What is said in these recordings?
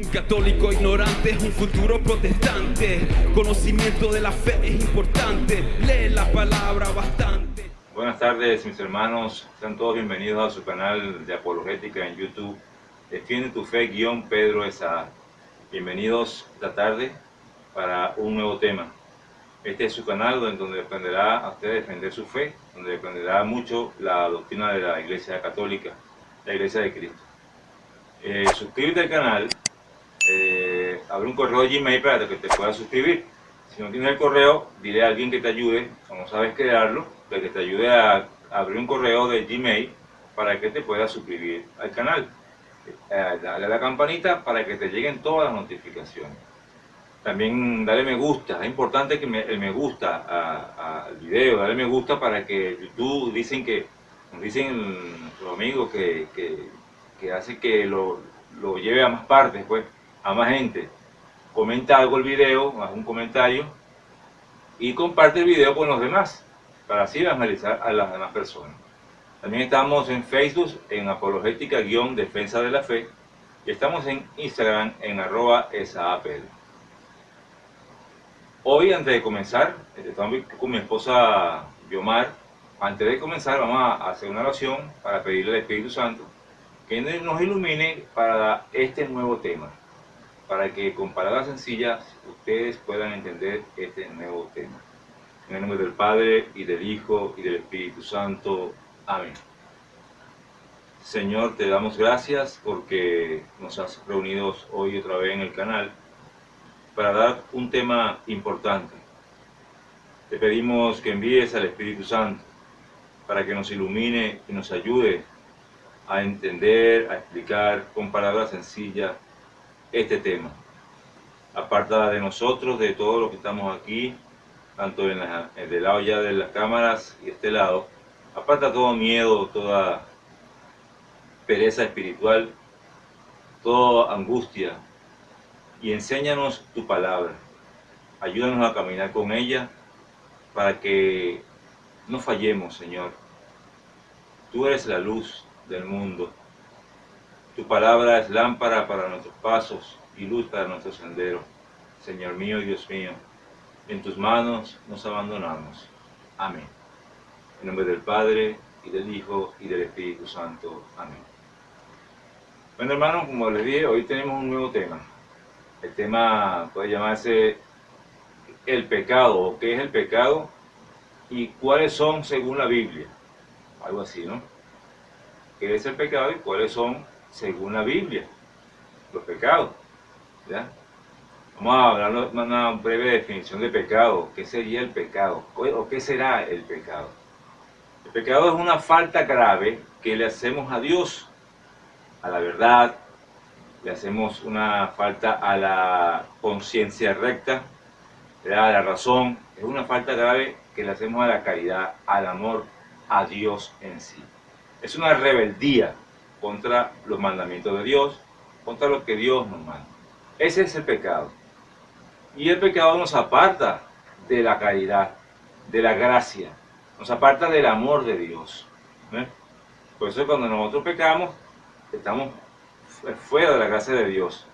Católico ignorante es un futuro protestante. Conocimiento de la fe es importante. Lee la palabra bastante. Buenas tardes, mis hermanos. Sean todos bienvenidos a su canal de apologética en YouTube. Defiende tu fe, Pedro Esa. Bienvenidos esta tarde para un nuevo tema. Este es su canal donde aprenderá a usted a defender su fe, donde aprenderá mucho la doctrina de la Iglesia Católica, la Iglesia de Cristo. Suscríbete al canal, abre un correo Gmail para que te puedas suscribir. Si no tienes el correo, dile a alguien que te ayude, o no sabes crearlo, que te ayude a abrir un correo de Gmail para que te puedas suscribir al canal. Dale a la campanita para que te lleguen todas las notificaciones. También dale me gusta, es importante que el me gusta al video, dale me gusta para que YouTube nos dicen nuestros amigos que hace que lo lleve a más partes, pues, a más gente. Comenta algo el video, haz un comentario y comparte el video con los demás para así evangelizar a las demás personas. También estamos en Facebook en apologética-defensa de la fe y estamos en Instagram en @esaapel. Hoy, antes de comenzar, estamos con mi esposa Biomar. Antes de comenzar vamos a hacer una oración para pedirle al Espíritu Santo que nos ilumine para este nuevo tema, para que con palabras sencillas ustedes puedan entender este nuevo tema. En el nombre del Padre, y del Hijo, y del Espíritu Santo. Amén. Señor, te damos gracias porque nos has reunido hoy otra vez en el canal para dar un tema importante. Te pedimos que envíes al Espíritu Santo para que nos ilumine y nos ayude a entender, a explicar con palabras sencillas este tema. Aparta de nosotros, de todos los que estamos aquí, tanto del lado ya de las cámaras y este lado, aparta todo miedo, toda pereza espiritual, toda angustia, y enséñanos tu palabra. Ayúdanos a caminar con ella para que no fallemos, Señor. Tú eres la luz del mundo. Tu palabra es lámpara para nuestros pasos y luz para nuestro sendero. Señor mío y Dios mío, en tus manos nos abandonamos. Amén. En nombre del Padre, y del Hijo, y del Espíritu Santo. Amén. Bueno, hermanos, como les dije, hoy tenemos un nuevo tema. El tema puede llamarse el pecado, o qué es el pecado, y cuáles son según la Biblia. Algo así, ¿no? ¿Qué es el pecado y cuáles son según la Biblia los pecados? ¿Ya? Vamos a hablar una breve definición de pecado. ¿Qué sería el pecado? ¿O qué será el pecado? El pecado es una falta grave que le hacemos a Dios, a la verdad, le hacemos una falta a la conciencia recta, a la razón. Es una falta grave que le hacemos a la caridad, al amor a Dios en sí. Es una rebeldía contra los mandamientos de Dios, contra lo que Dios nos manda. Ese es el pecado. Y el pecado nos aparta de la caridad, de la gracia, nos aparta del amor de Dios. Por eso cuando nosotros pecamos, estamos fuera de la gracia de Dios.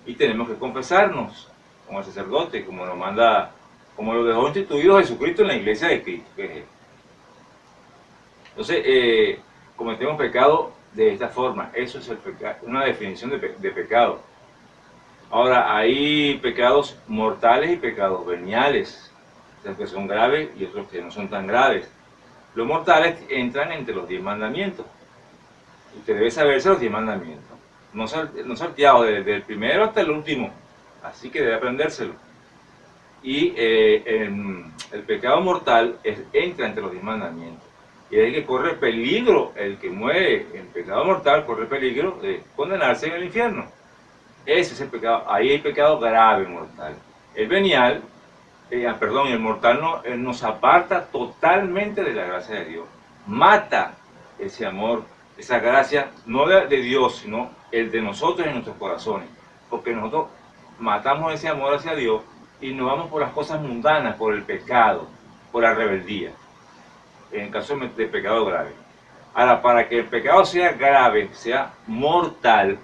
Y tenemos que confesarnos con el sacerdote, como nos manda, como lo dejó instituido Jesucristo en la iglesia de Cristo, que es Él. Entonces, cometemos pecado de esta forma. Eso es el pecado, una definición de pecado. Ahora, hay pecados mortales y pecados veniales, los que son graves y otros que no son tan graves. Los mortales entran entre los 10 mandamientos. Usted debe saberse los 10 mandamientos, no salteado desde el primero hasta el último, así que debe aprendérselo. Y el pecado mortal entra entre los 10 mandamientos. Y es que corre peligro, el que muere en pecado mortal corre peligro de condenarse en el infierno. Ese es el pecado, ahí hay pecado grave mortal. El venial, el mortal nos aparta totalmente de la gracia de Dios. Mata ese amor, esa gracia, no de Dios, sino el de nosotros en nuestros corazones. Porque nosotros matamos ese amor hacia Dios y nos vamos por las cosas mundanas, por el pecado, por la rebeldía. En caso de pecado grave. Ahora, para que el pecado sea grave, sea mortal,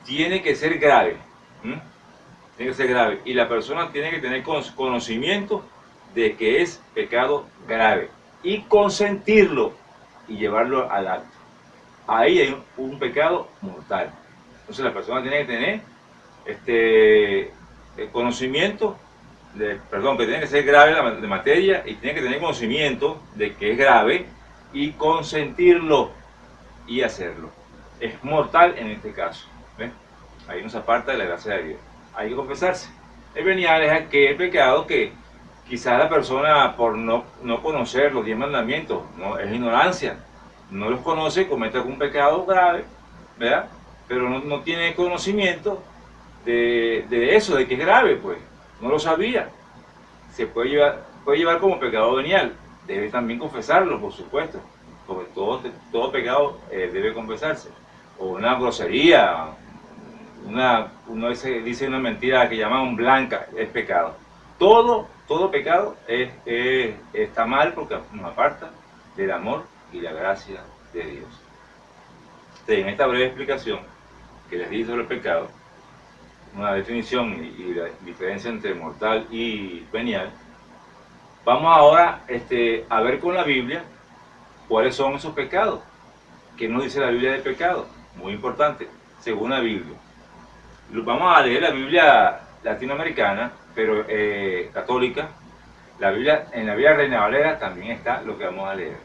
tiene que ser grave. Tiene que ser grave. Y la persona tiene que tener conocimiento de que es pecado grave. Y consentirlo y llevarlo al acto. Ahí hay un pecado mortal. Entonces la persona tiene que tener el conocimiento, que tiene que ser grave la materia y tiene que tener conocimiento de que es grave y consentirlo y hacerlo. Es mortal en este caso. ¿Ven? Ahí nos aparta de la gracia de Dios. Hay que confesarse. El venial es aquel pecado que quizás la persona, por no conocer los 10 mandamientos, no, es ignorancia, no los conoce, comete algún pecado grave, ¿verdad? Pero no tiene conocimiento de eso, de que es grave, pues. No lo sabía. Se puede llevar como pecado venial. Debe también confesarlo, por supuesto. Porque todo pecado debe confesarse. O una grosería, uno dice una mentira que llaman blanca, es pecado. Todo pecado está mal porque nos aparta del amor y la gracia de Dios. En esta breve explicación que les di sobre el pecado, una definición y la diferencia entre mortal y venial, vamos ahora a ver con la Biblia cuáles son esos pecados. ¿Qué nos dice la Biblia de pecado? Muy importante, según la Biblia. Vamos a leer la Biblia latinoamericana, pero católica. En la Biblia Reina Valera también está lo que vamos a leer.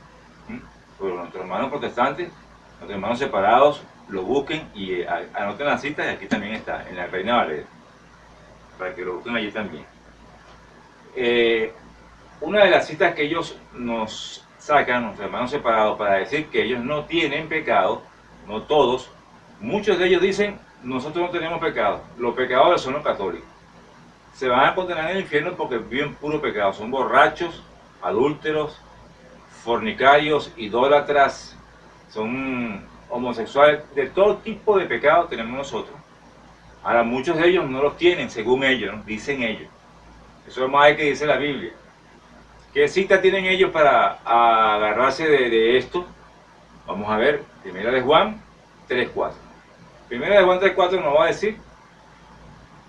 Pero nuestros hermanos protestantes, nuestros hermanos separados, lo busquen y anoten las citas, y aquí también está, en la Reina Valera, para que lo busquen allí también. Una de las citas que ellos nos sacan, nuestros hermanos separados, para decir que ellos no tienen pecado, no todos, muchos de ellos dicen, nosotros no tenemos pecado, los pecadores son los católicos. Se van a condenar en el infierno porque viven puro pecado, son borrachos, adúlteros, fornicarios, idólatras, son homosexuales, de todo tipo de pecado tenemos nosotros. Ahora muchos de ellos no los tienen, según ellos, ¿no? Dicen ellos. Eso es más que dice la Biblia. ¿Qué cita tienen ellos para agarrarse de esto? Vamos a ver, Primera de Juan 3:4. Primera de Juan 3:4 nos va a decir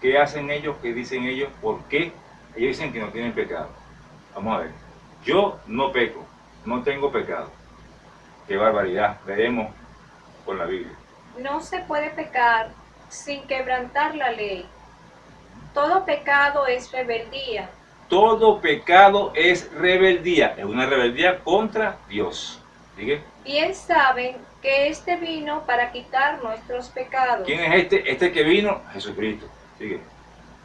qué hacen ellos, qué dicen ellos, por qué ellos dicen que no tienen pecado. Vamos a ver. Yo no peco, no tengo pecado. Qué barbaridad, veremos con la Biblia. No se puede pecar sin quebrantar la ley. Todo pecado es rebeldía. Todo pecado es rebeldía, es una rebeldía contra Dios. ¿Sigue? Bien saben que este vino para quitar nuestros pecados. ¿Quién es este? Este que vino, Jesucristo. Sigue.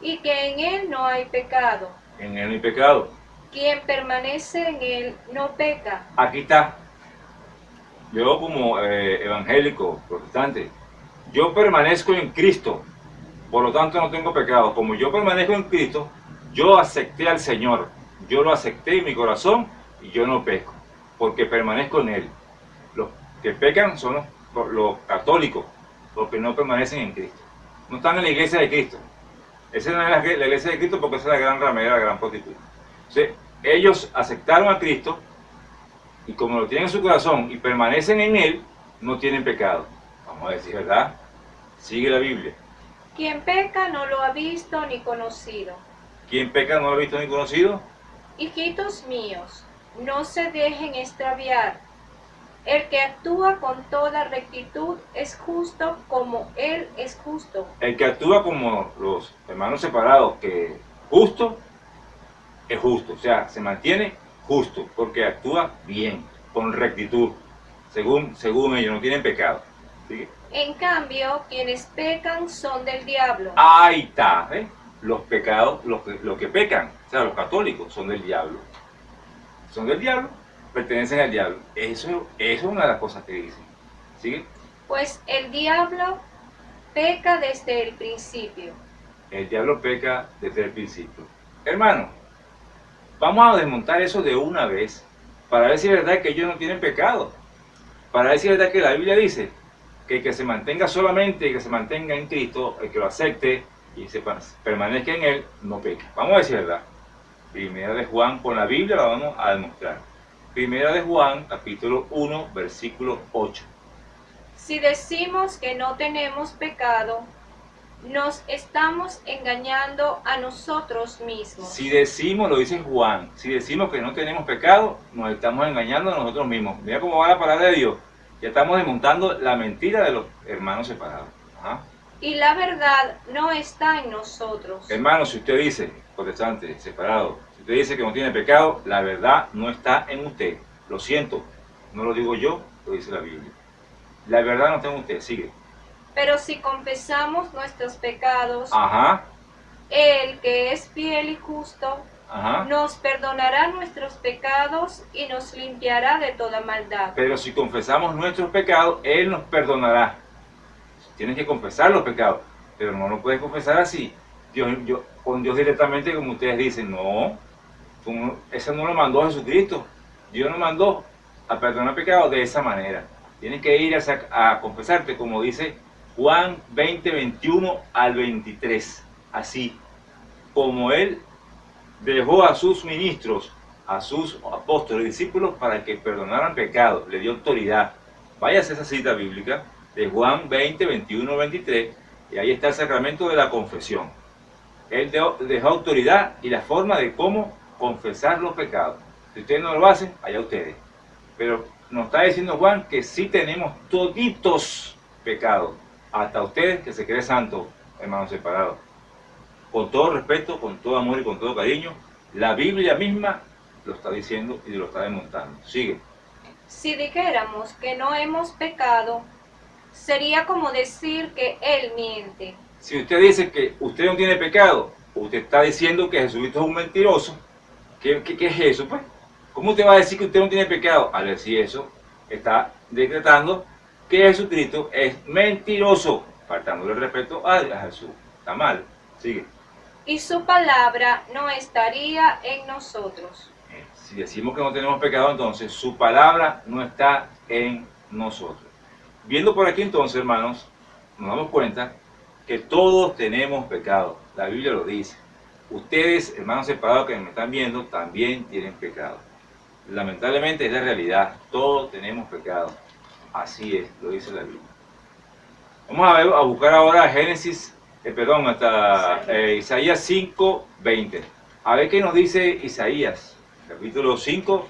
Y que en él no hay pecado. En él no hay pecado. Quien permanece en él no peca. Aquí está. Yo como evangélico, protestante, yo permanezco en Cristo, por lo tanto no tengo pecado. Como yo permanezco en Cristo, yo acepté al Señor, yo lo acepté en mi corazón y yo no peco, porque permanezco en Él. Los que pecan son los católicos, los que no permanecen en Cristo. No están en la iglesia de Cristo. Esa no es la iglesia de Cristo porque esa es la gran ramera, la gran prostituta. Entonces, ellos aceptaron a Cristo y como lo tienen en su corazón y permanecen en Él, no tienen pecado. Vamos a decir, ¿verdad? Sigue la Biblia. Quien peca no lo ha visto ni conocido. ¿Quién peca no lo ha visto ni conocido? Hijitos míos, no se dejen extraviar. El que actúa con toda rectitud es justo como Él es justo. El que actúa como los hermanos separados, que justo, es justo. O sea, se mantiene justo, porque actúa bien, con rectitud, según ellos, no tienen pecado. ¿Sigue? En cambio, quienes pecan son del diablo. Ahí está, ¿eh? Los pecados, los que pecan, o sea, los católicos, son del diablo. Son del diablo, pertenecen al diablo. Eso es una de las cosas que dicen. ¿Sigue? Pues el diablo peca desde el principio. El diablo peca desde el principio. Hermano, vamos a desmontar eso de una vez, para ver si es verdad que ellos no tienen pecado. Para ver si es verdad que la Biblia dice que el que se mantenga solamente, el que se mantenga en Cristo, el que lo acepte y se permanezca en Él, no peca. Vamos a decir verdad. Primera de Juan, con la Biblia la vamos a demostrar. Primera de Juan, capítulo 1, versículo 8. Si decimos que no tenemos pecado, nos estamos engañando a nosotros mismos. Si decimos, lo dice Juan, si decimos que no tenemos pecado, nos estamos engañando a nosotros mismos. Mira cómo va la palabra de Dios. Ya estamos desmontando la mentira de los hermanos separados. Ajá. Y la verdad no está en nosotros. Hermano, si usted dice, protestante, separado, si usted dice que no tiene pecado, la verdad no está en usted. Lo siento, no lo digo yo, lo dice la Biblia. La verdad no está en usted, sigue. Pero si confesamos nuestros pecados, Ajá, Él que es fiel y justo, ajá. nos perdonará nuestros pecados y nos limpiará de toda maldad. Pero si confesamos nuestros pecados, Él nos perdonará. Tienes que confesar los pecados, pero no lo puedes confesar así. Con Dios directamente, como ustedes dicen, no. Eso no lo mandó Jesucristo. Dios nos mandó a perdonar pecados de esa manera. Tienes que ir a confesarte, como dice Juan 20, 21 al 23. Así, como Él dejó a sus ministros, a sus apóstoles y discípulos para que perdonaran pecados, le dio autoridad. Váyase a esa cita bíblica de Juan 20, 21, 23, y ahí está el sacramento de la confesión. Él dejó autoridad y la forma de cómo confesar los pecados. Si ustedes no lo hacen, allá ustedes. Pero nos está diciendo Juan que sí tenemos toditos pecados, hasta ustedes que se creen santos, hermanos separados. Con todo respeto, con todo amor y con todo cariño, la Biblia misma lo está diciendo y lo está desmontando. Sigue. Si dijéramos que no hemos pecado, sería como decir que Él miente. Si usted dice que usted no tiene pecado, usted está diciendo que Jesucristo es un mentiroso. ¿Qué es eso, pues? ¿Cómo usted va a decir que usted no tiene pecado? Al decir eso, está decretando que Jesucristo es mentiroso, faltándole el respeto a Jesús. Está mal. Sigue. Y su palabra no estaría en nosotros. Si decimos que no tenemos pecado, entonces su palabra no está en nosotros. Viendo por aquí entonces, hermanos, nos damos cuenta que todos tenemos pecado. La Biblia lo dice. Ustedes, hermanos separados que me están viendo, también tienen pecado. Lamentablemente es la realidad. Todos tenemos pecado. Así es, lo dice la Biblia. Vamos a buscar ahora Génesis, Isaías 5, 20. A ver qué nos dice Isaías, capítulo 5,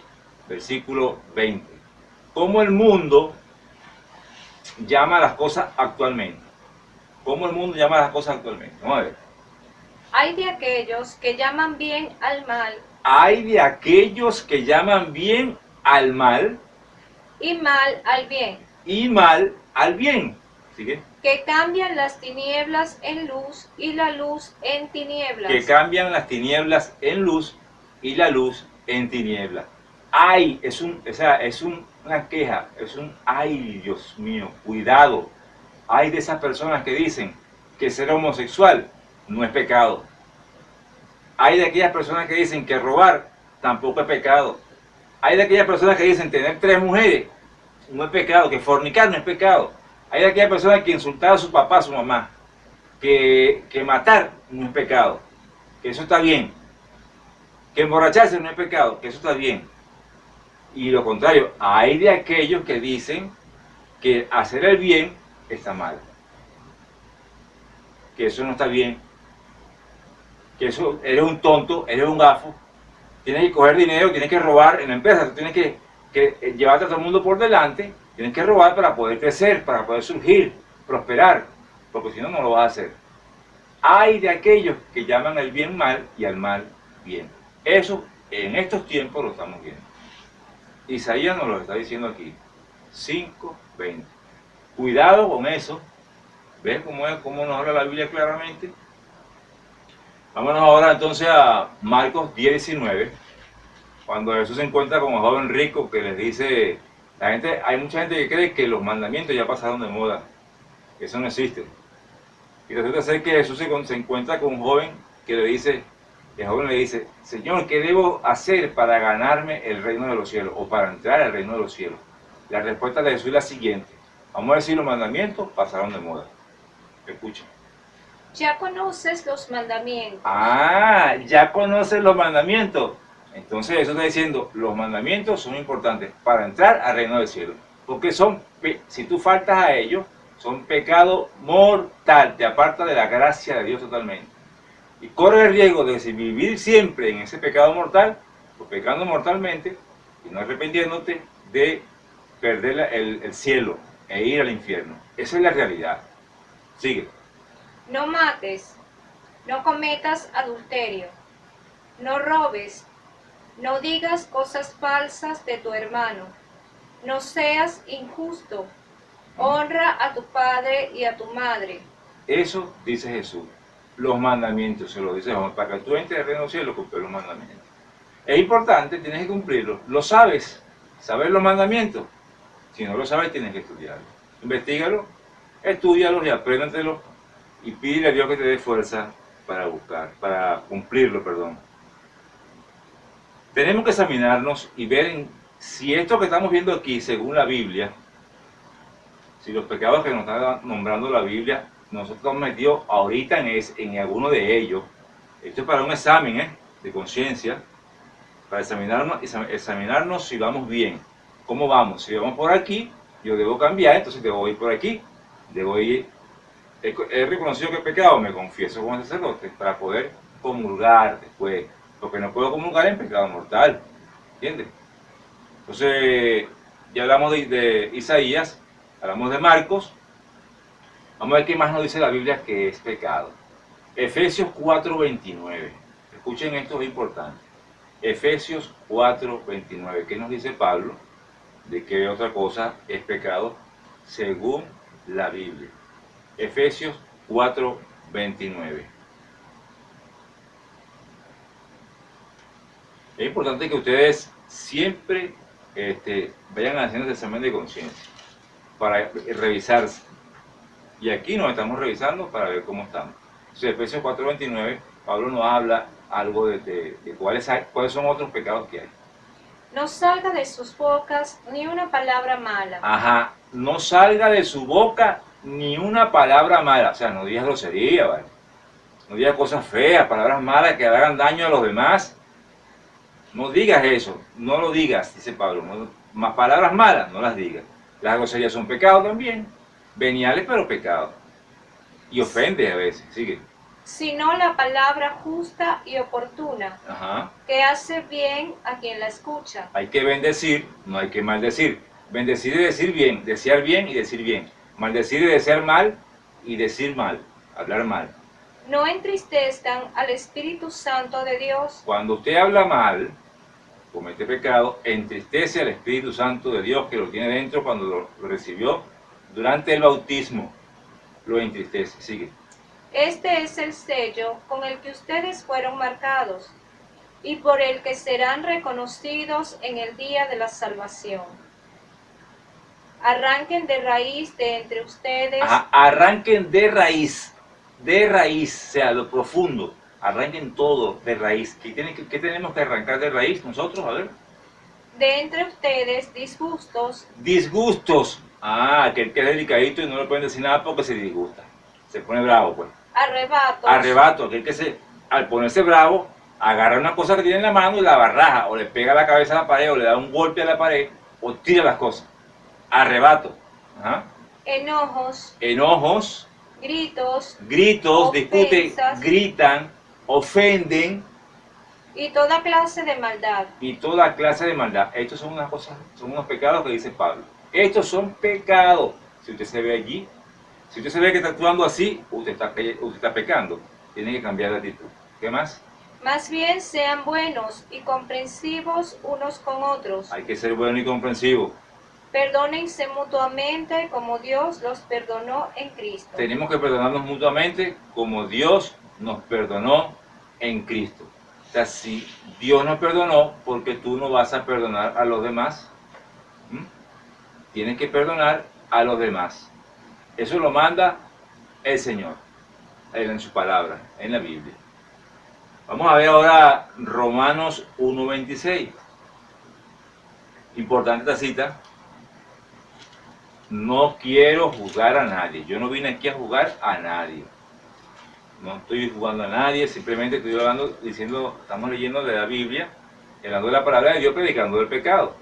versículo 20. ¿Cómo el mundo llama a las cosas actualmente? ¿Cómo el mundo llama a las cosas actualmente? Vamos a ver. Hay de aquellos que llaman bien al mal. Hay de aquellos que llaman bien al mal. Y mal al bien. Y mal al bien. ¿Sigue? Que cambian las tinieblas en luz y la luz en tinieblas. Que cambian las tinieblas en luz y la luz en tinieblas. Ay, una queja, ay, Dios mío, cuidado. Hay de esas personas que dicen que ser homosexual no es pecado. Hay de aquellas personas que dicen que robar tampoco es pecado. Hay de aquellas personas que dicen tener 3 mujeres no es pecado, que fornicar no es pecado. Hay de aquellas personas que insultar a su papá, a su mamá, que matar no es pecado, que eso está bien. Que emborracharse no es pecado, que eso está bien. Y lo contrario, hay de aquellos que dicen que hacer el bien está mal, que eso no está bien, que eso eres un tonto, eres un gafo, tienes que coger dinero, tienes que robar en la empresa, tienes que llevarte a todo el mundo por delante, tienes que robar para poder crecer, para poder surgir, prosperar, porque si no, no lo vas a hacer. Hay de aquellos que llaman el bien mal y al mal bien. Eso en estos tiempos lo estamos viendo. Isaías nos lo está diciendo aquí, 5:20. Cuidado con eso. ¿Ves cómo nos habla la Biblia claramente? Vámonos ahora entonces a Marcos 10:19. Cuando Jesús se encuentra con un joven rico que les dice, hay mucha gente que cree que los mandamientos ya pasaron de moda, que eso no existe. Y resulta ser que Jesús se encuentra con un joven que le dice, el joven le dice, Señor, ¿qué debo hacer para ganarme el reino de los cielos o para entrar al reino de los cielos? La respuesta de Jesús es la siguiente. Vamos a decir, los mandamientos pasaron de moda. Escuchen. Ya conoces los mandamientos. Ah, ya conoces los mandamientos. Entonces eso está diciendo, los mandamientos son importantes para entrar al reino del cielo. porque si tú faltas a ellos, son pecado mortal, te aparta de la gracia de Dios totalmente. Y corre el riesgo de vivir siempre en ese pecado mortal, o pecando mortalmente, y no arrepintiéndote, de perder el cielo e ir al infierno. Esa es la realidad. Sigue. No mates, no cometas adulterio, no robes, no digas cosas falsas de tu hermano, no seas injusto, honra a tu padre y a tu madre. Eso dice Jesús. Los mandamientos, se lo dice Juan, para que tú entres al reino del cielo, cumplir los mandamientos. Es importante, tienes que cumplirlos. Lo sabes, saber los mandamientos. Si no lo sabes, tienes que estudiarlo. Investígalo, estúdialos y apréndetelos y pídele a Dios que te dé fuerza para cumplirlo, perdón. Tenemos que examinarnos y ver si esto que estamos viendo aquí, según la Biblia, si los pecados que nos está nombrando la Biblia, nosotros estamos metidos ahorita en alguno de ellos. Esto es para un examen de conciencia, para examinarnos si vamos bien. ¿Cómo vamos? Si vamos por aquí, yo debo cambiar, entonces debo ir por aquí. He reconocido que he pecado, me confieso con el sacerdote para poder comulgar después. Porque no puedo comulgar en pecado mortal. ¿Entiendes? Entonces, ya hablamos de Isaías, hablamos de Marcos. Vamos a ver qué más nos dice la Biblia que es pecado. Efesios 4:29. Escuchen, esto es importante. Efesios 4:29. ¿Qué nos dice Pablo? De qué otra cosa es pecado según la Biblia. Efesios 4:29. Es importante que ustedes siempre vayan haciendo ese examen de conciencia para revisarse. Y aquí nos estamos revisando para ver cómo estamos. Entonces, Efesios 4:29, Pablo nos habla algo de cuáles son otros pecados que hay. No salga de sus bocas ni una palabra mala. Ajá, no salga de su boca ni una palabra mala. O sea, no digas grosería, ¿vale? No digas cosas feas, palabras malas que hagan daño a los demás. No digas eso, no lo digas, dice Pablo. Más palabras malas, no las digas. Las groserías son pecados también. Veniales, pero pecados. Y ofende a veces, sigue. Sino la palabra justa y oportuna, Ajá. que hace bien a quien la escucha. Hay que bendecir, no hay que maldecir. Bendecir es decir bien, desear bien y decir bien. Maldecir es desear mal y decir mal, hablar mal. No entristezcan al Espíritu Santo de Dios. Cuando usted habla mal, comete pecado, entristece al Espíritu Santo de Dios que lo tiene dentro cuando lo recibió durante el bautismo. Lo entristece, sigue. Este es el sello con el que ustedes fueron marcados y por el que serán reconocidos en el día de la salvación. Arranquen de raíz de entre ustedes. Ajá, arranquen de raíz, o sea, lo profundo. Arranquen todo de raíz. ¿Qué tenemos que arrancar de raíz nosotros? A ver. De entre ustedes disgustos. Disgustos. Aquel que es delicadito y no le pueden decir nada porque se disgusta. Se pone bravo, pues. Arrebatos. Arrebato, aquel que al ponerse bravo, agarra una cosa que tiene en la mano y la barraja, o le pega la cabeza a la pared, o le da un golpe a la pared, o tira las cosas. Arrebato. Ajá. Enojos. Enojos. Gritos. Gritos, discuten, gritan, ofenden. Y toda clase de maldad. Y toda clase de maldad. Estos son unas cosas, son unos pecados que dice Pablo. Estos son pecados. Si usted se ve allí, si usted se ve que está actuando así, usted está pecando. Tiene que cambiar de actitud. ¿Qué más? Más bien sean buenos y comprensivos unos con otros. Hay que ser bueno y comprensivo. Perdónense mutuamente como Dios los perdonó en Cristo. Tenemos que perdonarnos mutuamente como Dios nos perdonó en Cristo. O sea, si Dios nos perdonó, ¿por qué tú no vas a perdonar a los demás? Tienes que perdonar a los demás. Eso lo manda el Señor, en su palabra, en la Biblia. Vamos a ver ahora Romanos 1:26. Importante esta cita. No quiero juzgar a nadie. Yo no vine aquí a jugar a nadie. No estoy jugando a nadie, simplemente estoy hablando, estamos leyendo de la Biblia, hablando de la palabra de Dios, predicando del pecado.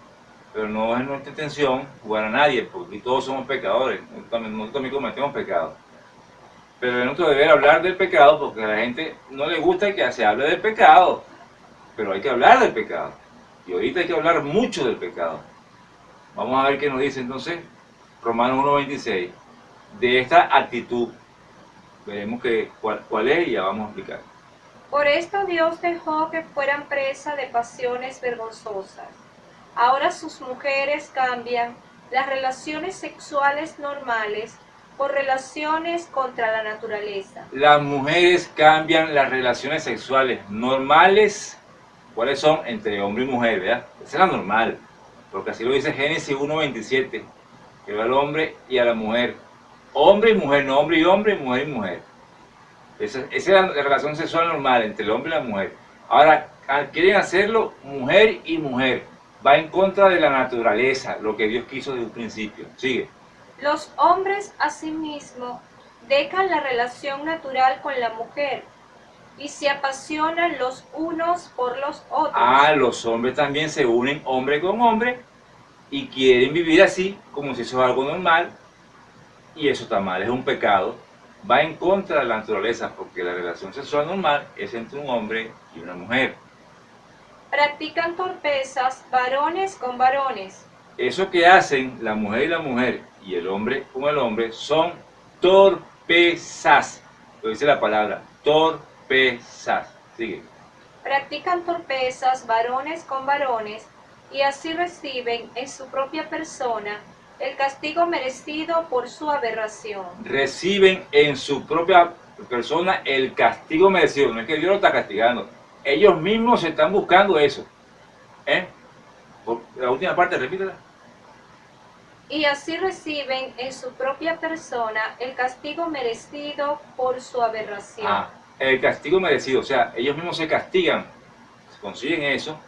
pero no es nuestra intención jugar a nadie, porque todos somos pecadores, nosotros también cometemos pecados. Pero es nuestro deber hablar del pecado, porque a la gente no le gusta que se hable del pecado, pero hay que hablar del pecado. Y ahorita hay que hablar mucho del pecado. Vamos a ver qué nos dice entonces Romanos 1:26. De esta actitud, veremos cuál es y ya vamos a explicar. Por esto Dios dejó que fueran presa de pasiones vergonzosas. Ahora sus mujeres cambian las relaciones sexuales normales por relaciones contra la naturaleza. Las mujeres cambian las relaciones sexuales normales. ¿Cuáles son? Entre hombre y mujer, ¿verdad? Esa es la normal, porque así lo dice Génesis 1:27, que va al hombre y a la mujer. Hombre y mujer, no hombre y hombre, mujer y mujer. Esa es la relación sexual normal entre el hombre y la mujer. Ahora, quieren hacerlo mujer y mujer. Va en contra de la naturaleza, lo que Dios quiso desde un principio. Sigue. Los hombres, asimismo, dejan la relación natural con la mujer y se apasionan los unos por los otros. Los hombres también se unen hombre con hombre y quieren vivir así, como si eso es algo normal, y eso está mal, es un pecado. Va en contra de la naturaleza, porque la relación sexual normal es entre un hombre y una mujer. Practican torpezas varones con varones. Eso que hacen la mujer y la mujer y el hombre con el hombre son torpezas. Lo dice la palabra, torpezas. Sigue. Practican torpezas varones con varones y así reciben en su propia persona el castigo merecido por su aberración. Reciben en su propia persona el castigo merecido. No es que Dios lo está castigando. Ellos mismos se están buscando eso. La última parte, repítela. Y así reciben en su propia persona el castigo merecido por su aberración. El castigo merecido. O sea, ellos mismos se castigan, consiguen eso,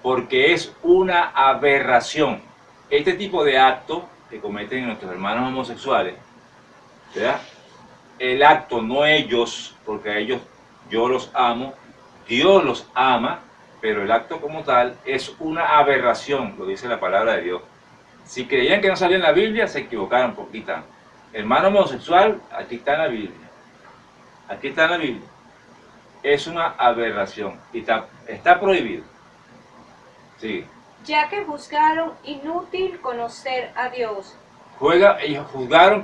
porque es una aberración. Este tipo de acto que cometen nuestros hermanos homosexuales, ¿verdad? El acto, no ellos, porque a ellos yo los amo, Dios los ama, pero el acto como tal es una aberración, lo dice la palabra de Dios. Si creían que no salía en la Biblia, se equivocaron, porque están. Hermano homosexual, aquí está en la Biblia. Aquí está en la Biblia. Es una aberración y está prohibido. Sí. Ya que juzgaron inútil conocer a Dios. Ellos juzgaron,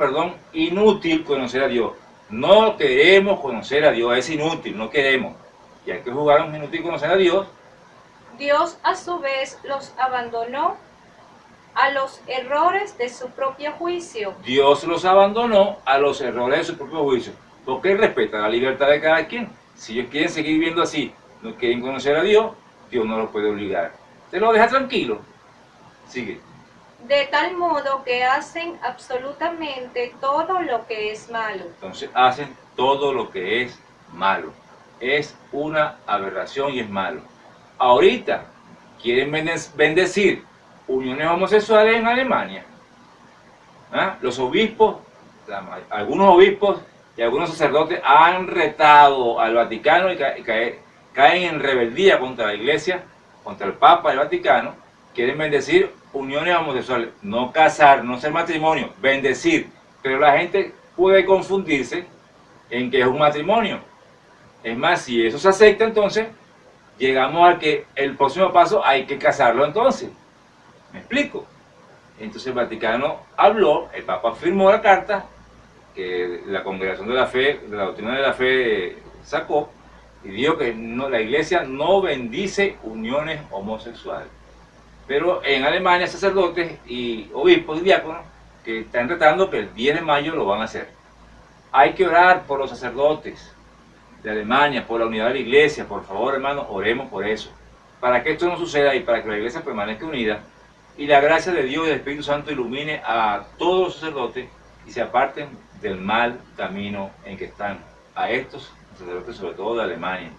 inútil conocer a Dios. No queremos conocer a Dios, es inútil, no queremos. Ya que juzgaron inútil conocer a Dios, Dios a su vez los abandonó a los errores de su propio juicio. Dios los abandonó a los errores de su propio juicio, porque Él respeta la libertad de cada quien. Si ellos quieren seguir viviendo así, no quieren conocer a Dios, Dios no los puede obligar. Te lo deja tranquilo. Sigue. De tal modo que hacen absolutamente todo lo que es malo. Entonces hacen todo lo que es malo. Es una aberración y es malo. Ahorita quieren bendecir uniones homosexuales en Alemania. Los obispos, algunos obispos y algunos sacerdotes han retado al Vaticano y caen en rebeldía contra la Iglesia, contra el Papa del Vaticano. Quieren bendecir uniones homosexuales, no casar, no hacer matrimonio, bendecir. Pero la gente puede confundirse en que es un matrimonio. Es más, si eso se acepta, entonces llegamos a que el próximo paso hay que casarlo entonces. ¿Me explico? Entonces el Vaticano habló, el Papa firmó la carta que la Congregación de la Fe, de la Doctrina de la Fe sacó, y dijo que la Iglesia no bendice uniones homosexuales. Pero en Alemania sacerdotes y obispos y diáconos que están tratando que el 10 de mayo lo van a hacer. Hay que orar por los sacerdotes de Alemania, por la unidad de la Iglesia. Por favor, hermanos, oremos por eso, para que esto no suceda y para que la Iglesia permanezca unida y la gracia de Dios y del Espíritu Santo ilumine a todos los sacerdotes y se aparten del mal camino en que están. A estos sacerdotes, sobre todo de Alemania.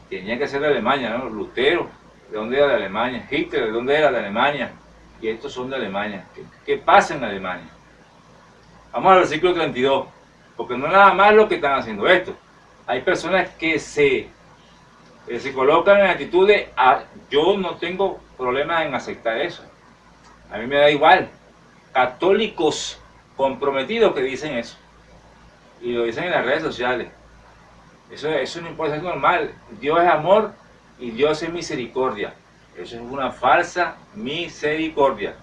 Tenía que ser de Alemania, ¿no? Lutero, ¿de dónde era? De Alemania. Hitler, ¿de dónde era? De Alemania. Y estos son de Alemania. ¿Qué pasa en Alemania? Vamos al versículo 32, porque no es nada más lo que están haciendo esto. Hay personas que se colocan en actitud de, yo no tengo problemas en aceptar eso. A mí me da igual. Católicos comprometidos que dicen eso. Y lo dicen en las redes sociales. Eso no importa, es normal. Dios es amor y Dios es misericordia. Eso es una falsa misericordia.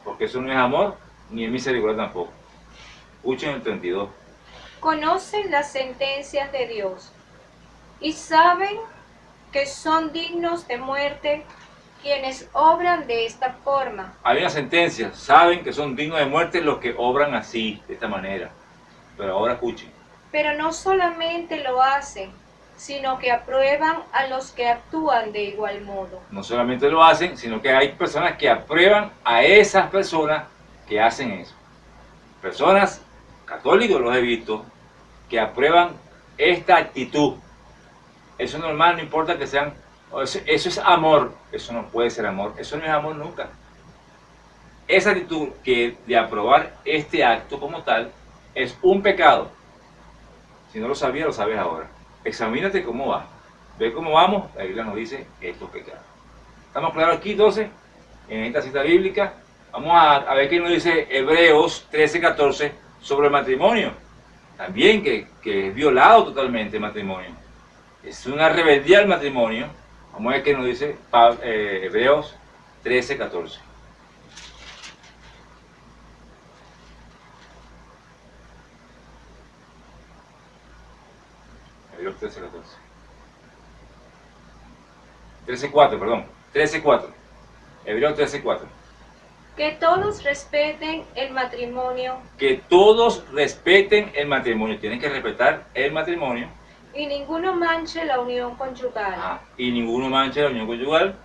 Porque eso no es amor ni es misericordia tampoco. Escuchen el 32. Conocen las sentencias de Dios y saben que son dignos de muerte quienes obran de esta forma. Hay una sentencia, saben que son dignos de muerte los que obran así, de esta manera. Pero ahora escuchen. Pero no solamente lo hacen, sino que aprueban a los que actúan de igual modo. No solamente lo hacen, sino que hay personas que aprueban a esas personas que hacen eso. Personas católicos, los he visto, que aprueban esta actitud. Eso es normal, no importa que sean... Eso es amor, eso no puede ser amor, eso no es amor nunca. Esa actitud de aprobar este acto como tal es un pecado. Si no lo sabías, lo sabes ahora. Examínate cómo va. Ve cómo vamos, la Biblia nos dice esto es pecado. ¿Estamos claros aquí, 12? En esta cita bíblica. Vamos a ver qué nos dice Hebreos 13:14 sobre el matrimonio. También que es violado totalmente el matrimonio. Es una rebeldía el matrimonio. Vamos a ver qué nos dice Hebreos 13:14. Hebreos 13:14. 13:4, perdón. 13:4. Hebreos 13:4. Que todos respeten el matrimonio Que todos respeten el matrimonio. Tienen que respetar el matrimonio. y ninguno manche la unión conyugal. Y ninguno manche la unión conyugal.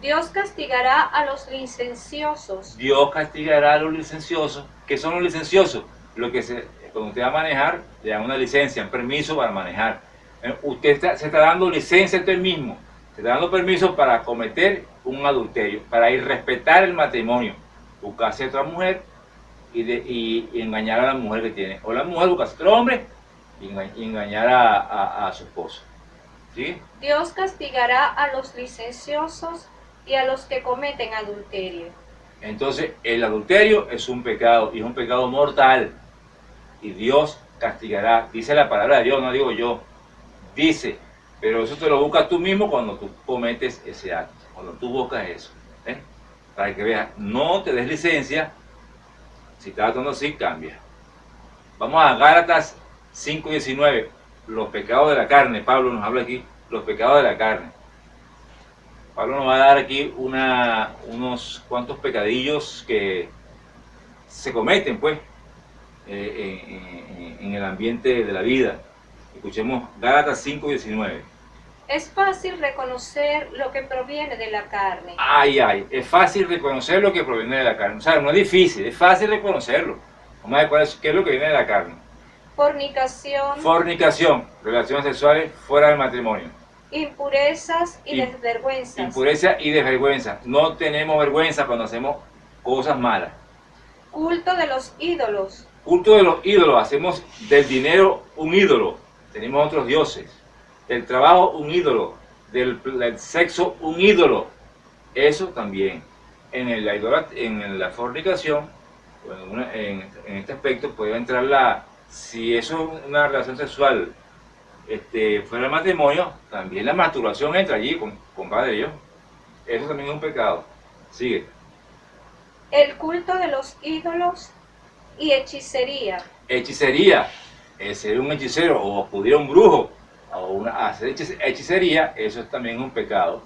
Dios castigará a los licenciosos. Dios castigará a los licenciosos. ¿Qué son los licenciosos? Cuando usted va a manejar, le dan una licencia, un permiso para manejar. Usted se está dando licencia a usted mismo. Se está dando permiso para cometer un adulterio, para irrespetar el matrimonio. Buscarse a otra mujer y engañar a la mujer que tiene. O la mujer buscarse a otro hombre y engañar a su esposo. ¿Sí? Dios castigará a los licenciosos y a los que cometen adulterio. Entonces, el adulterio es un pecado y es un pecado mortal. Y Dios castigará. Dice la palabra de Dios, no digo yo. Dice, pero eso te lo buscas tú mismo cuando tú cometes ese acto. Cuando tú buscas eso. Para que veas, no te des licencia. Si estás actuando así, cambia. Vamos a Gálatas 5:19. Los pecados de la carne. Pablo nos habla aquí. Los pecados de la carne. Pablo nos va a dar aquí unos cuantos pecadillos que se cometen, pues, en el ambiente de la vida. Escuchemos Gálatas 5:19. Es fácil reconocer lo que proviene de la carne. Es fácil reconocer lo que proviene de la carne. O sea, no es difícil, es fácil reconocerlo. Vamos a ver qué es lo que viene de la carne. Fornicación, relaciones sexuales fuera del matrimonio. Impurezas y desvergüenzas. Impureza y desvergüenza. No tenemos vergüenza cuando hacemos cosas malas. Culto de los ídolos. Culto de los ídolos. Hacemos del dinero un ídolo. Tenemos otros dioses. Del trabajo un ídolo. Del sexo un ídolo. Eso también. En la fornicación, en este aspecto puede entrar si eso es una relación sexual fuera del matrimonio, también la masturbación entra allí, compadre Dios. Eso también es un pecado. Sigue. El culto de los ídolos y hechicería. Hechicería, ser un hechicero o acudir a un brujo o hacer hechicería, eso es también un pecado.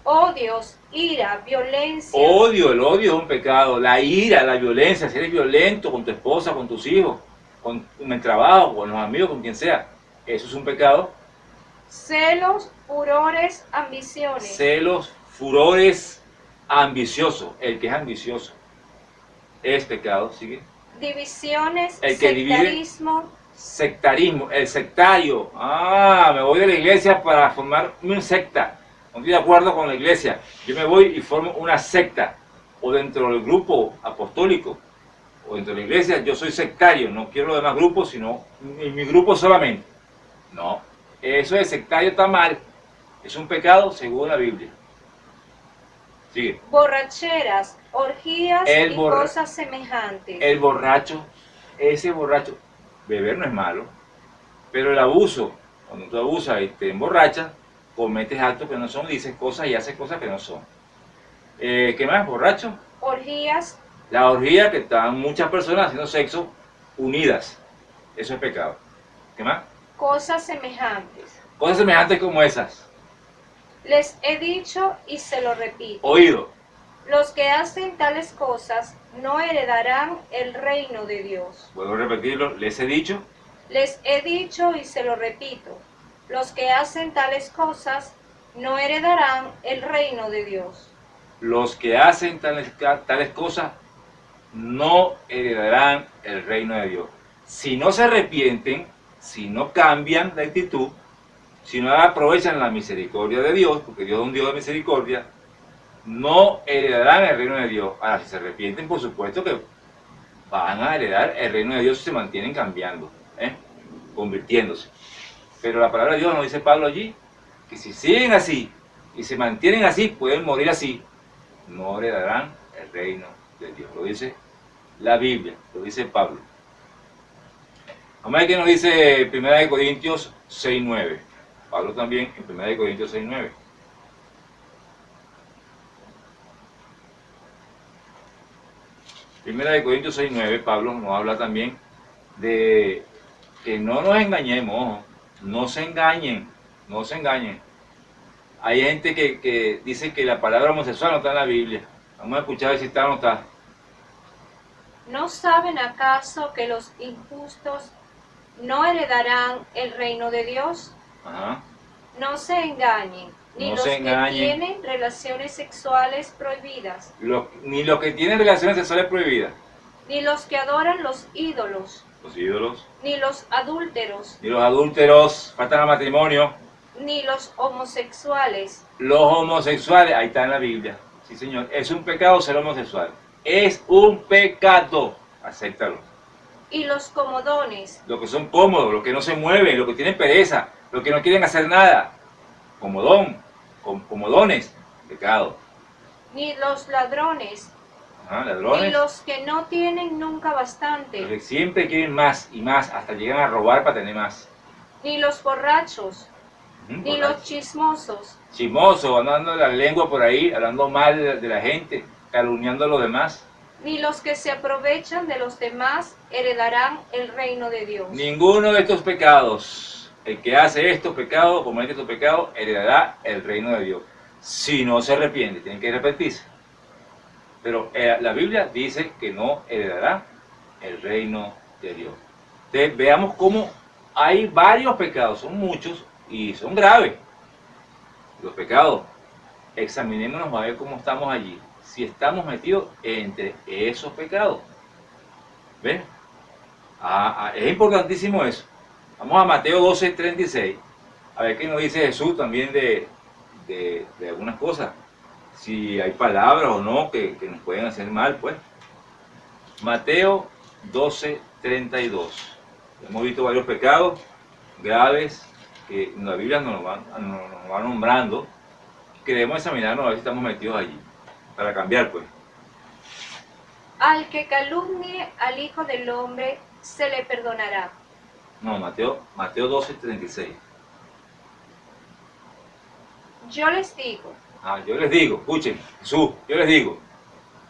Odios, ira, violencia. El odio es un pecado. La ira, la violencia, si eres violento con tu esposa, con tus hijos, con el trabajo, con los amigos, con quien sea, eso es un pecado. Celos, furores, ambiciones. Celos, furores, ambiciosos. El que es ambicioso es pecado. Sigue. Divisiones, el que sectarismo. Sectarismo, el sectario. Me voy de la iglesia para formar una secta. No estoy de acuerdo con la iglesia. Yo me voy y formo una secta. O dentro del grupo apostólico. O dentro de la iglesia yo soy sectario. No quiero los demás grupos, sino en mi grupo solamente. No, eso de sectario está mal. Es un pecado según la Biblia. Sigue. borracheras, orgías El y borra- cosas semejantes. El borracho, ese borracho, beber no es malo, pero el abuso, cuando tú abusas y te emborrachas, cometes actos que no son, dices cosas y haces cosas que no son. ¿Qué más? Borracho. Orgías, La orgía, que están muchas personas haciendo sexo unidas. Eso es pecado. ¿Qué más? cosas semejantes. Cosas semejantes como esas. Les he dicho y se lo repito. Oído. Los que hacen tales cosas no heredarán el reino de Dios. Vuelvo a repetirlo. Les he dicho. Les he dicho y se lo repito. Los que hacen tales cosas no heredarán el reino de Dios. Los que hacen tales cosas no heredarán el reino de Dios. Si no se arrepienten, si no cambian de actitud, si no aprovechan la misericordia de Dios, porque Dios es un Dios de misericordia, no heredarán el reino de Dios. Ahora, si se arrepienten, por supuesto que van a heredar el reino de Dios si se mantienen cambiando, convirtiéndose. Pero la palabra de Dios nos dice Pablo allí, que si siguen así y se mantienen así, pueden morir así, no heredarán el reino de Dios. Lo dice la Biblia, lo dice Pablo. Vamos a ver qué nos dice 1 Corintios 6:9. Pablo también en 1 Corintios 6:9. Primera de Corintios 6:9, Pablo nos habla también de que no nos engañemos, ojo, no se engañen, no se engañen. Hay gente que dice que la palabra homosexual no está en la Biblia. Vamos a escuchar a ver si está o no está. ¿No saben acaso que los injustos no heredarán el reino de Dios? Ajá. No se engañen, ni No los se que engañen. tienen relaciones sexuales prohibidas, Ni los que tienen relaciones sexuales prohibidas, ni los que adoran los ídolos, los ídolos, ni los adúlteros, ni los adúlteros, faltan al matrimonio, ni los homosexuales, los homosexuales, ahí está en la Biblia. Sí, señor, es un pecado ser homosexual. Es un pecado, acéptalo. y los comodones, Los que son cómodos, los que no se mueven, los que tienen pereza, los que no quieren hacer nada. Comodones, pecado. ni los ladrones, Ajá, ni ladrones, los que no tienen nunca los bastante, que siempre quieren más y más, hasta llegan a robar para tener más. ni los borrachos, ni Borracho. los chismosos, Chismoso, andando la lengua por ahí, hablando mal de la gente, calumniando a los demás. ni los que se aprovechan de los demás heredarán el reino de Dios. Ninguno de estos pecados, el que hace estos pecados, comete estos pecados, heredará el reino de Dios. Si no se arrepiente, tiene que arrepentirse. Pero la Biblia dice que no heredará el reino de Dios. Entonces veamos cómo hay varios pecados, son muchos y son graves. Los pecados, examinémonos a ver cómo estamos allí. Si estamos metidos entre esos pecados. ¿Ven? Es importantísimo eso. Vamos a Mateo 12:36. A ver qué nos dice Jesús también de algunas cosas. Si hay palabras o no que nos pueden hacer mal, pues. Mateo 12:32. Hemos visto varios pecados graves que la Biblia nos va nombrando. Queremos examinarnos a ver si estamos metidos allí. Para cambiar, pues. Al que calumnie al Hijo del Hombre se le perdonará. No, Mateo 12:36. Yo les digo Yo les digo, escuchen, Jesús, yo les digo,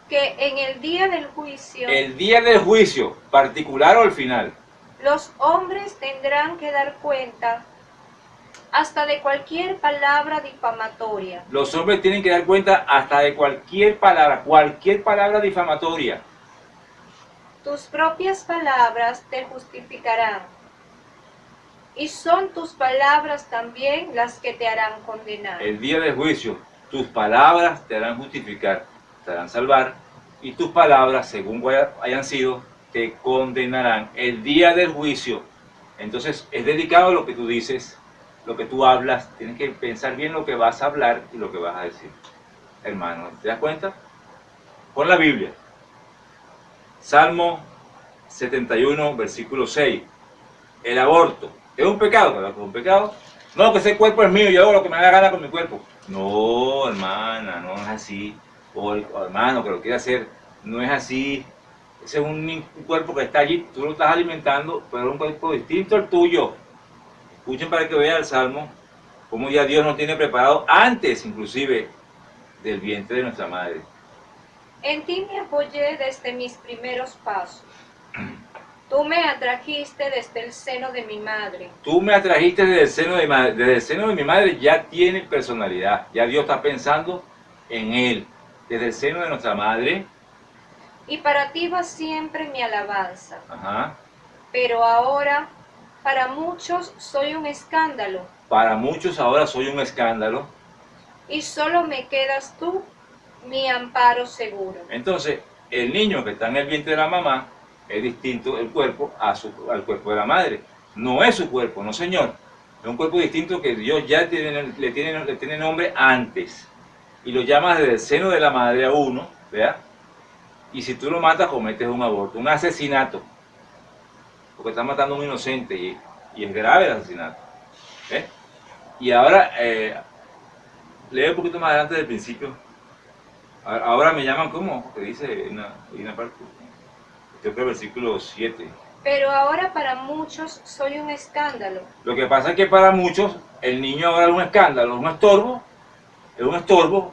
que en el día del juicio el día del juicio, particular o al final, los hombres tendrán que dar cuenta hasta de cualquier palabra difamatoria. los hombres tienen que dar cuenta hasta de cualquier palabra difamatoria. Tus propias palabras te justificarán, y son tus palabras también las que te harán condenar. El día del juicio, tus palabras te harán justificar, te harán salvar, y tus palabras, según hayan sido, te condenarán. El día del juicio. Entonces, es dedicado a lo que tú dices, lo que tú hablas. Tienes que pensar bien lo que vas a hablar y lo que vas a decir. Hermano, ¿te das cuenta? Con la Biblia. Salmo 71, versículo 6. El aborto. ¿Es un pecado? ¿Verdad que es un pecado? No, que ese cuerpo es mío, yo hago lo que me da la gana con mi cuerpo. No, hermana, no es así. o hermano que lo quiere hacer, no es así. Ese es un cuerpo que está allí, tú lo estás alimentando, pero es un cuerpo distinto al tuyo. Escuchen para que vean el Salmo, cómo ya Dios nos tiene preparado antes, inclusive, del vientre de nuestra madre. En ti me apoyé desde mis primeros pasos. Tú me atrajiste desde el seno de mi madre. Tú me atrajiste desde el seno de mi madre. Desde el seno de mi madre ya tiene personalidad. Ya Dios está pensando en él. Desde el seno de nuestra madre. Y para ti va siempre mi alabanza. Ajá. Pero ahora, para muchos soy un escándalo. Para muchos ahora soy un escándalo. Y solo me quedas tú, mi amparo seguro. Entonces, el niño que está en el vientre de la mamá es distinto el cuerpo al cuerpo de la madre. No es su cuerpo, no señor. Es un cuerpo distinto que Dios ya le tiene nombre antes. Y lo llama desde el seno de la madre a uno, ¿verdad? Y si tú lo matas, cometes un aborto, un asesinato. Porque estás matando a un inocente y es grave el asesinato. ¿Eh? Y ahora, lee un poquito más adelante del principio. Ahora me llaman, ¿cómo? Que dice una parte. Creo que el versículo 7. Pero ahora para muchos soy un escándalo. Lo que pasa es que para muchos el niño ahora es un escándalo, es un estorbo,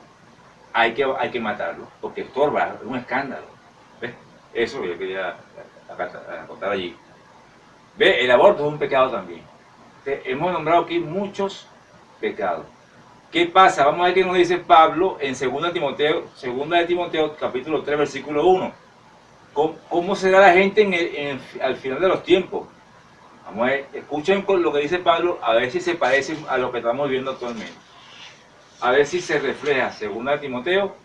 hay que matarlo, porque estorba, es un escándalo. ¿Ves? Eso yo quería contar allí. ¿Ves? El aborto es un pecado también. Hemos nombrado aquí muchos pecados. ¿Qué pasa? Vamos a ver qué nos dice Pablo en 2 de Timoteo, capítulo 3, versículo 1. ¿Cómo será la gente al final de los tiempos? Vamos a ver, escuchen lo que dice Pablo, a ver si se parece a lo que estamos viendo actualmente. A ver si se refleja 2 de Timoteo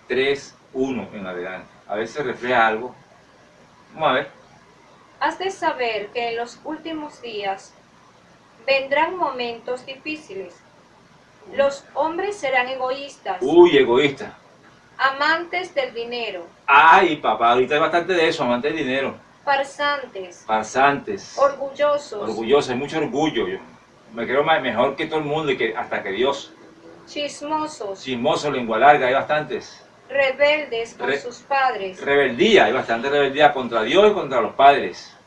3, 1 en adelante. A ver si se refleja algo. Vamos a ver. Has de saber que en los últimos días vendrán momentos difíciles. Los hombres serán egoístas. Uy, egoísta. Amantes del dinero. Ay, papá, ahorita hay bastante de eso, amantes del dinero. Farsantes. Farsantes. Orgullosos. Orgullosos, hay mucho orgullo. Yo me creo mejor que todo el mundo y hasta que Dios. Chismosos. Chismosos, lengua larga, hay bastantes. Rebeldes con sus padres. Rebeldía, hay bastante rebeldía contra Dios y contra los padres.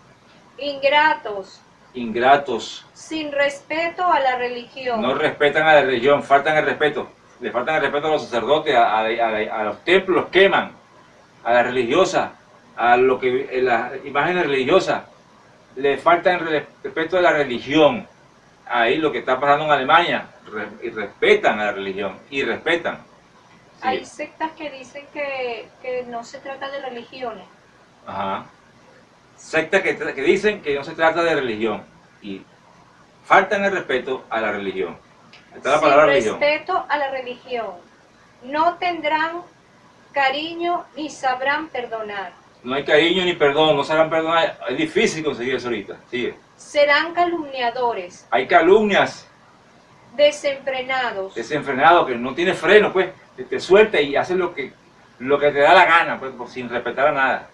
Ingratos. Ingratos. Sin respeto a la religión. No respetan a la religión, faltan el respeto. Le faltan el respeto a los sacerdotes, a los templos, los queman, a la religiosa, a las imágenes religiosas. Le falta el respeto a la religión. Ahí lo que está pasando en Alemania, y respetan a la religión, y respetan. Sí. Hay sectas que dicen que no se trata de religiones. Ajá. Sectas que dicen que no se trata de religión, y faltan el respeto a la religión. Está la palabra religión. Sin respeto a la religión. No tendrán cariño ni sabrán perdonar. No hay cariño ni perdón, no sabrán perdonar. Es difícil conseguir eso ahorita. Sigue. Serán calumniadores. Hay calumnias. Desenfrenados. Desenfrenados, que no tiene freno, pues. Te suelta y hace lo que te da la gana, pues, sin respetar a nada.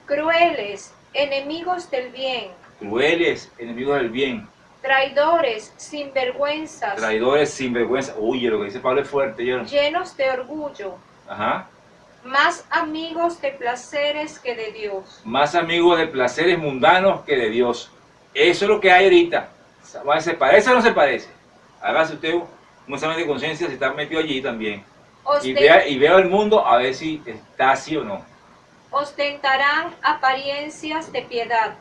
Crueles, enemigos del bien. Crueles, enemigos del bien. Traidores, sinvergüenzas. Traidores, sinvergüenza. Oye, lo que dice Pablo es fuerte. Llenos de orgullo. Ajá. Más amigos de placeres que de Dios. Más amigos de placeres mundanos que de Dios. Eso es lo que hay ahorita. ¿Se parece o no se parece? Hágase usted un examen de conciencia si está metido allí también. Y vea el mundo a ver si está así o no. Ostentarán apariencias de piedad.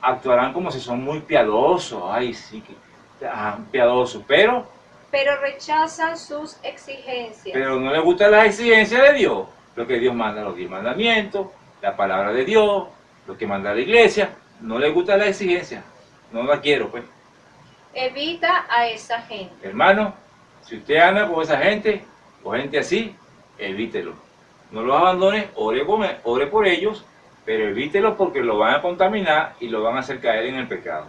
Actuarán como si son muy piadosos. Ay, sí, piadosos. Pero rechazan sus exigencias. Pero no les gustan las exigencias de Dios. Lo que Dios manda, los 10 mandamientos, la palabra de Dios, lo que manda la iglesia. No les gusta la exigencia. No la quiero, pues. Evita a esa gente. Hermano, si usted anda con esa gente, o gente así, evítelo. No los abandone, ore por ellos, pero evítelo porque lo van a contaminar y lo van a hacer caer en el pecado,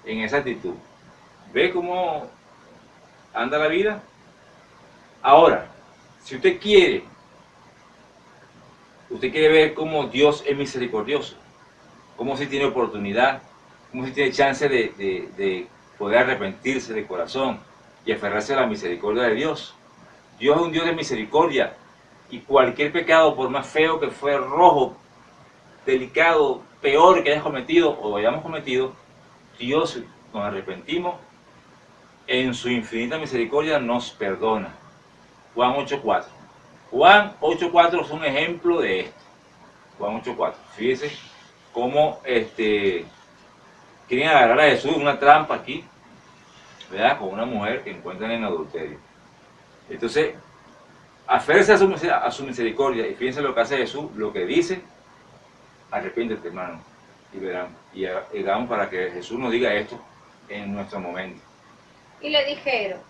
en esa actitud. ¿Ve cómo anda la vida? Ahora, si usted quiere ver cómo Dios es misericordioso, cómo si tiene oportunidad, cómo si tiene chance de poder arrepentirse de corazón y aferrarse a la misericordia de Dios. Dios es un Dios de misericordia, Y cualquier pecado, por más feo que fue, rojo, delicado, peor que hayas cometido o hayamos cometido, Dios, nos arrepentimos, en su infinita misericordia nos perdona. Juan 8.4. Juan 8.4 es un ejemplo de esto. Juan 8.4. Fíjense cómo quieren agarrar a Jesús en una trampa aquí, ¿verdad? Con una mujer que encuentran en adulterio. Entonces, aférrense a su misericordia y fíjense lo que hace Jesús, lo que dice: arrepiéntete, hermano, y verán. Y hagamos para que Jesús nos diga esto en nuestro momento. Y le dijeron: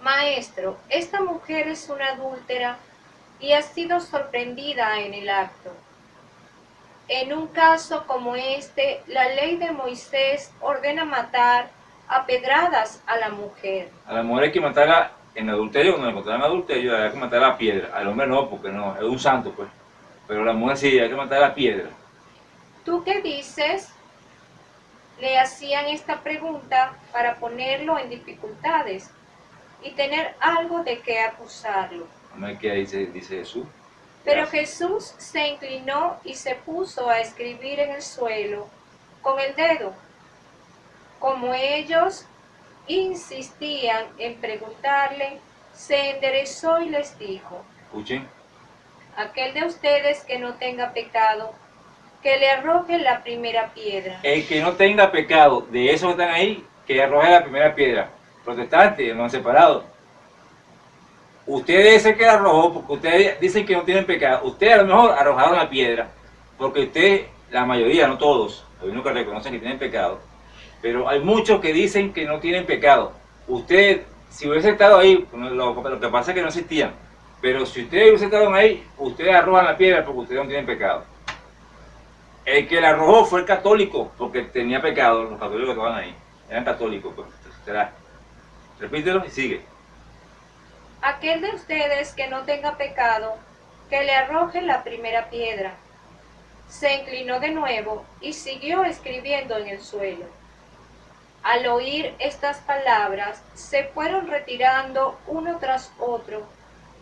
Maestro, esta mujer es una adúltera y ha sido sorprendida en el acto. En un caso como este, la ley de Moisés ordena matar a pedradas a la mujer. A la mujer hay que matarla en adulterio, cuando la encontraron en adulterio, hay que matarla a piedra. Al hombre no, porque no, es un santo, pues. Pero a la mujer sí, hay que matarla a piedra. ¿Tú qué dices? Le hacían esta pregunta para ponerlo en dificultades y tener algo de qué acusarlo. Vamos a ver qué dice Jesús. Pero Jesús se inclinó y se puso a escribir en el suelo con el dedo. Como ellos insistían en preguntarle, se enderezó y les dijo: Escuchen. Aquel de ustedes que no tenga pecado, que le arroje la primera piedra. El que no tenga pecado, de esos que están ahí, que arroje la primera piedra. Protestantes, no han separado. Ustedes dicen que la arrojó porque ustedes dicen que no tienen pecado. Ustedes a lo mejor arrojaron la piedra, porque ustedes, la mayoría, no todos, hay unos que reconocen que tienen pecado, pero hay muchos que dicen que no tienen pecado. Ustedes, si hubiese estado ahí, lo que pasa es que no existían, pero si ustedes hubiesen estado ahí, ustedes arrojan la piedra porque ustedes no tienen pecado. El que la arrojó fue el católico, porque tenía pecado. Los católicos que estaban ahí eran católicos, pues. Será. Repítelo y sigue. Aquel de ustedes que no tenga pecado, que le arroje la primera piedra. Se inclinó de nuevo y siguió escribiendo en el suelo. Al oír estas palabras, se fueron retirando uno tras otro,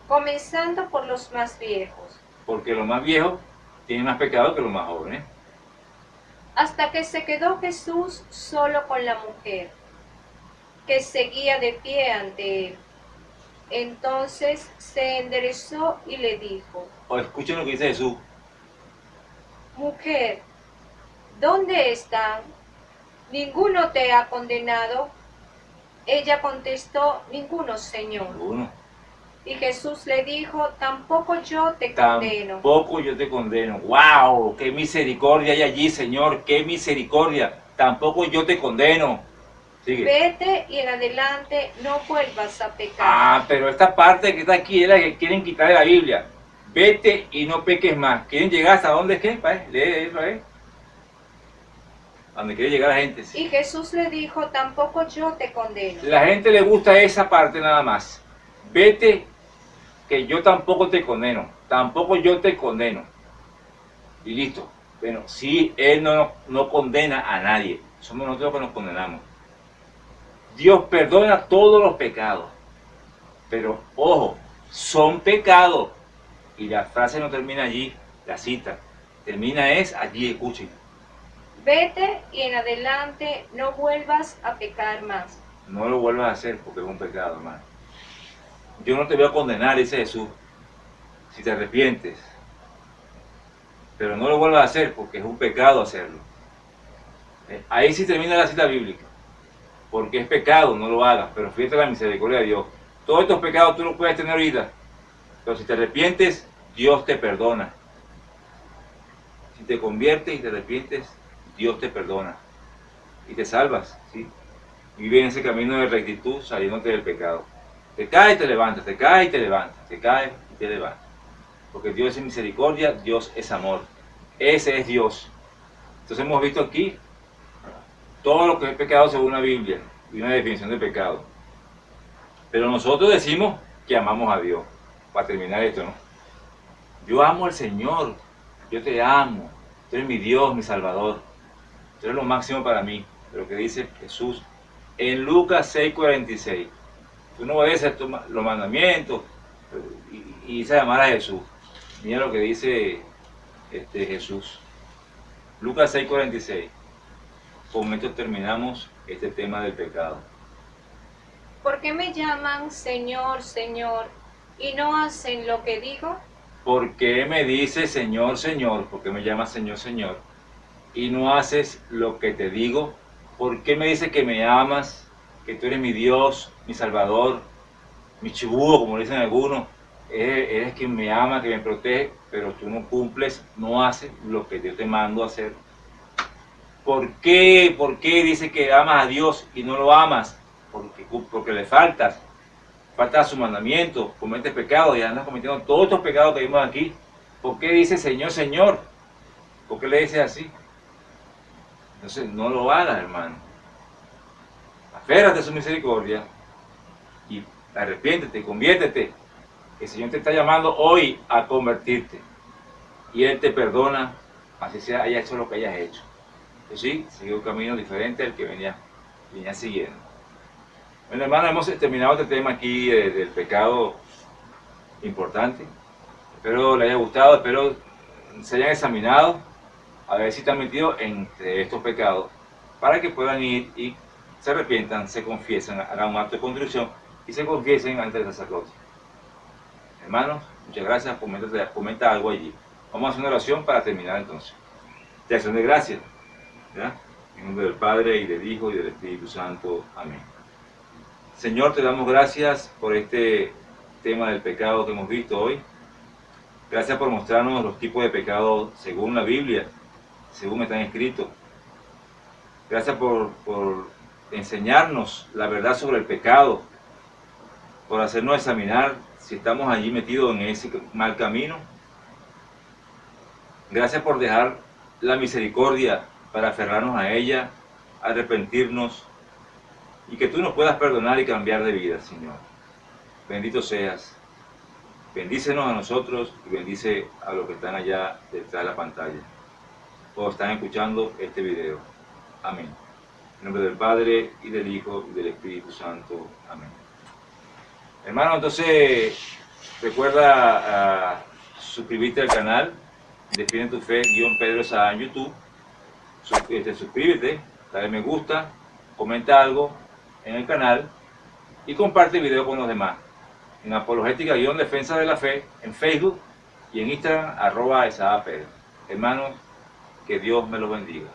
comenzando por los más viejos. Porque los más viejos tienen más pecado que los más jóvenes. Hasta que se quedó Jesús solo con la mujer, que seguía de pie ante él. Entonces se enderezó y le dijo: O escuchen lo que dice Jesús. Mujer, ¿dónde están? ¿Ninguno te ha condenado? Ella contestó: Ninguno, Señor. Ninguno. Y Jesús le dijo: Tampoco yo te condeno. Tampoco yo te condeno. ¡Wow! ¡Qué misericordia hay allí, Señor! ¡Qué misericordia! Tampoco yo te condeno. Sigue. Vete y en adelante no vuelvas a pecar. Ah, pero esta parte que está aquí es la que quieren quitar de la Biblia. Vete y no peques más. ¿Quieren llegar hasta dónde es que? Lee eso, ¿a dónde quiere llegar la gente? Sí. Y Jesús le dijo: Tampoco yo te condeno. La gente le gusta esa parte nada más. Vete, que yo tampoco te condeno. Tampoco yo te condeno. Y listo. Bueno, sí, Él no condena a nadie. Somos nosotros que nos condenamos. Dios perdona todos los pecados. Pero, ojo, son pecados. Y la frase no termina allí, la cita. Termina es allí, escuchen. Vete y en adelante no vuelvas a pecar más. No lo vuelvas a hacer porque es un pecado, hermano. Yo no te voy a condenar, dice Jesús, si te arrepientes. Pero no lo vuelvas a hacer porque es un pecado hacerlo. Ahí sí termina la cita bíblica. Porque es pecado, no lo hagas. Pero fíjate la misericordia de Dios. Todos estos pecados tú los puedes tener ahorita. Pero si te arrepientes, Dios te perdona. Si te conviertes y te arrepientes, Dios te perdona. Y te salvas, ¿sí? Y vives en ese camino de rectitud saliéndote del pecado. Te caes y te levantas, te caes y te levantas, te caes y te levantas. Porque Dios es misericordia, Dios es amor. Ese es Dios. Entonces hemos visto aquí todo lo que es pecado según la Biblia y una definición de pecado. Pero nosotros decimos que amamos a Dios. Para terminar esto, ¿no? Yo amo al Señor, yo te amo, tú eres mi Dios, mi Salvador. Tú eres lo máximo para mí. Pero que dice Jesús en Lucas 6:46. Tú no obedeces los mandamientos y se llamara Jesús. Mira lo que dice Jesús. Lucas 6:46. Con esto terminamos este tema del pecado. ¿Por qué me llaman Señor, Señor, y no hacen lo que digo? ¿Por qué me dices Señor, Señor? ¿Por qué me llamas Señor, Señor? Y no haces lo que te digo. ¿Por qué me dices que me amas, que tú eres mi Dios, mi Salvador, mi chibúo, como dicen algunos? Eres quien me ama, que me protege, pero tú no cumples, no haces lo que yo te mando a hacer. ¿Por qué? ¿Por qué dices que amas a Dios y no lo amas? Porque le faltas a su mandamiento, cometes pecados y andas cometiendo todos estos pecados que vimos aquí. ¿Por qué dices Señor, Señor? ¿Por qué le dices así? Entonces no lo hagas, hermano. Aférrate a su misericordia y arrepiéntete, conviértete. El Señor te está llamando hoy a convertirte y Él te perdona, así sea haya hecho lo que hayas hecho. Sí, sigue un camino diferente al que venía siguiendo. Bueno, hermano, hemos terminado este tema aquí del pecado importante. Espero les haya gustado, espero se hayan examinado a ver si están metidos entre estos pecados, para que puedan ir y se arrepientan, se confiesen, hagan un acto de contrición y se confiesen ante el sacerdote. Hermanos, muchas gracias, comenta algo allí. Vamos a hacer una oración para terminar entonces. De acción de gracias, ¿verdad? En nombre del Padre, y del Hijo, y del Espíritu Santo. Amén. Señor, te damos gracias por este tema del pecado que hemos visto hoy. Gracias por mostrarnos los tipos de pecado según la Biblia, según están escritos. Gracias por enseñarnos la verdad sobre el pecado, por hacernos examinar si estamos allí metidos en ese mal camino. Gracias por dejar la misericordia para aferrarnos a ella, arrepentirnos y que tú nos puedas perdonar y cambiar de vida, Señor. Bendito seas. Bendícenos a nosotros y bendice a los que están allá detrás de la pantalla. Todos están escuchando este video. Amén. En nombre del Padre, y del Hijo, y del Espíritu Santo. Amén. Hermano, entonces recuerda suscribirte al canal Defiende tu Fe _Pedro Saá en YouTube. Suscríbete, dale me gusta, comenta algo en el canal y comparte el video con los demás. En Apologética Defensa de la Fe en Facebook y en Instagram @EsaáPedro. Hermanos, que Dios me los bendiga.